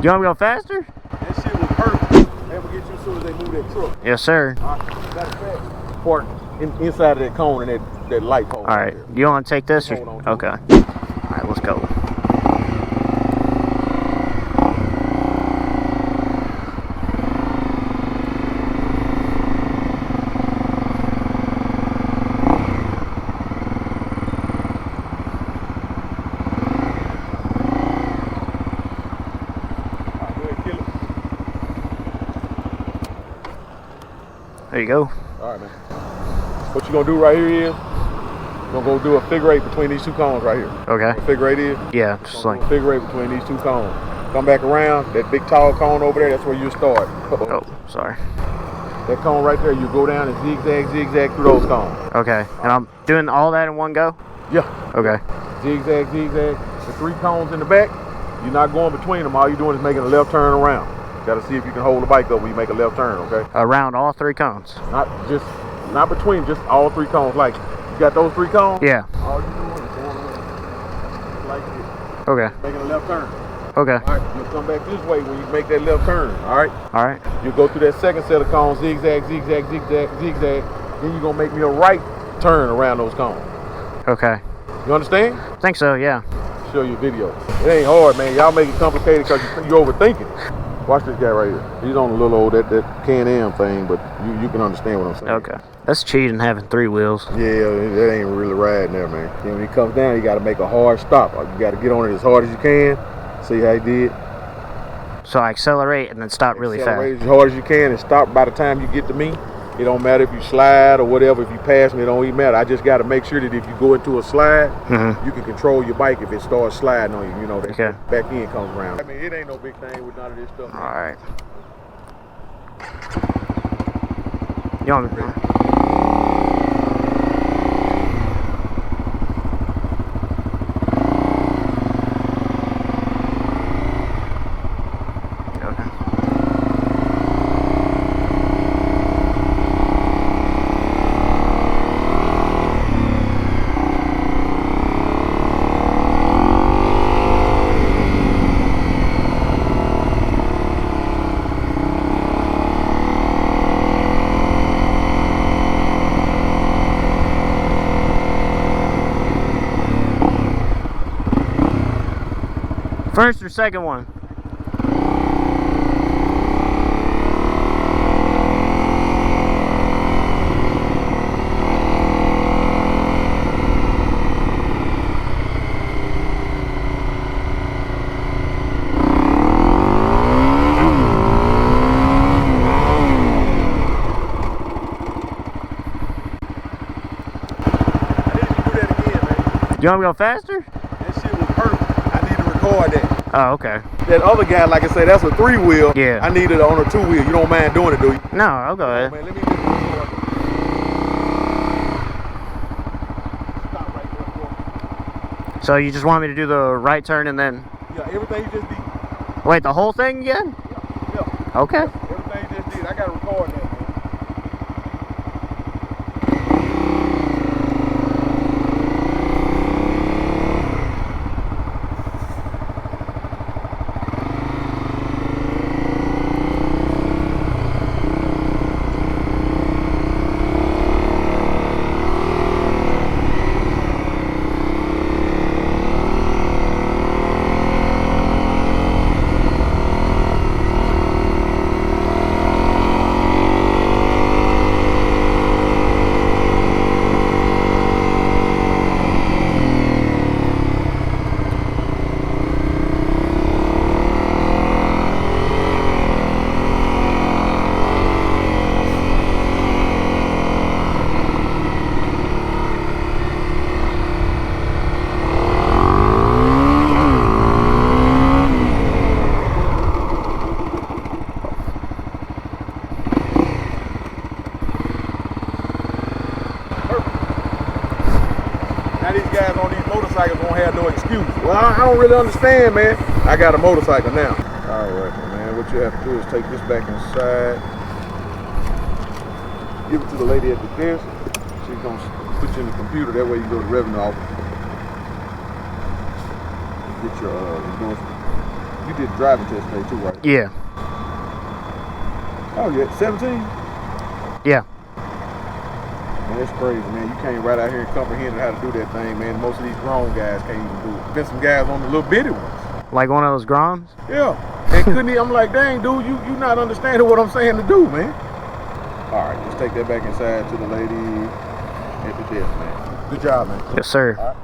You want me to go faster? That shit was perfect. They will get you as soon as they move that truck. Yes, sir. Matter of fact, park inside of that cone and that light pole. All right. You want to take this? Or? Hold on to it. Okay. All right, let's go. There you go. All right, man. What you gonna do right here is, you're gonna go do a figure eight between these two cones right here. Okay. What figure eight is? Yeah, just like. Figure eight between these two cones. Come back around, that big tall cone over there, that's where you start. Oh, sorry. That cone right there, you go down and zigzag, zigzag through those cones. Okay. And I'm doing all that in one go? Yeah. Okay. Zigzag, zigzag. The three cones in the back, you're not going between them. All you're doing is making a left turn around. Got to see if you can hold the bike up when you make a left turn, okay? Around all three cones? Not between, just all three cones. Like, you got those three cones? Yeah. All you're doing is going around like this. Okay. Making a left turn. Okay. All right, you'll come back this way when you make that left turn, all right? All right. You'll go through that second set of cones, zigzag, zigzag, zigzag, zigzag. Then you're going to make me a right turn around those cones. Okay. You understand? I think so, yeah. Show you a video. It ain't hard, man. Y'all make it complicated because you're overthinking. Watch this guy right here. He's on a little old that Can-Am thing, but you can understand what I'm saying. Okay. That's cheating having three wheels. Yeah, that ain't really riding there, man. And when he comes down, you got to make a hard stop. You got to get on it as hard as you can. See how he did? So I accelerate and then stop really Accelerate fast. as hard as you can and stop by the time you get to me. It don't matter if you slide or whatever. If you pass me, it don't even matter. I just got to make sure that if you go into a slide, you can control your bike if it starts sliding on you. You know, that back end comes around. I mean, it ain't no big thing with none of this stuff. All right. You want me? First or second one? You want me to go faster? That shit was perfect. I need to record that. Oh, okay. That other guy, like I said, that's a three wheel. Yeah. I need it on a two wheel. You don't mind doing it, do you? No, I'll go ahead. Man, let me just record. Stop right there for me. So you just want me to do the right turn and then... Yeah, everything you just did. Wait, the whole thing again? Yeah. Okay. Everything you just did. I got to record that, man. Now these guys on these motorcycles won't have no excuse. Well, I don't really understand, man. I got a motorcycle now. All right, man. What you have to do is take this back inside. Give it to the lady at the desk. She's gonna put you in the computer. That way you go to revenue office. get your endorsement. You did the driving test today too, right? Yeah. Oh yeah, 17? Yeah. Man, that's crazy, man. You came right out here and comprehended how to do that thing, man. Most of these grown guys can't even do it. Been some guys on the little bitty ones. Like one of those Groms? Yeah. And couldn't I'm like, dang, dude, you not understanding what I'm saying to do, man. All right, let's take that back inside to the lady at the desk, man. Good job, man. Yes, sir. All right.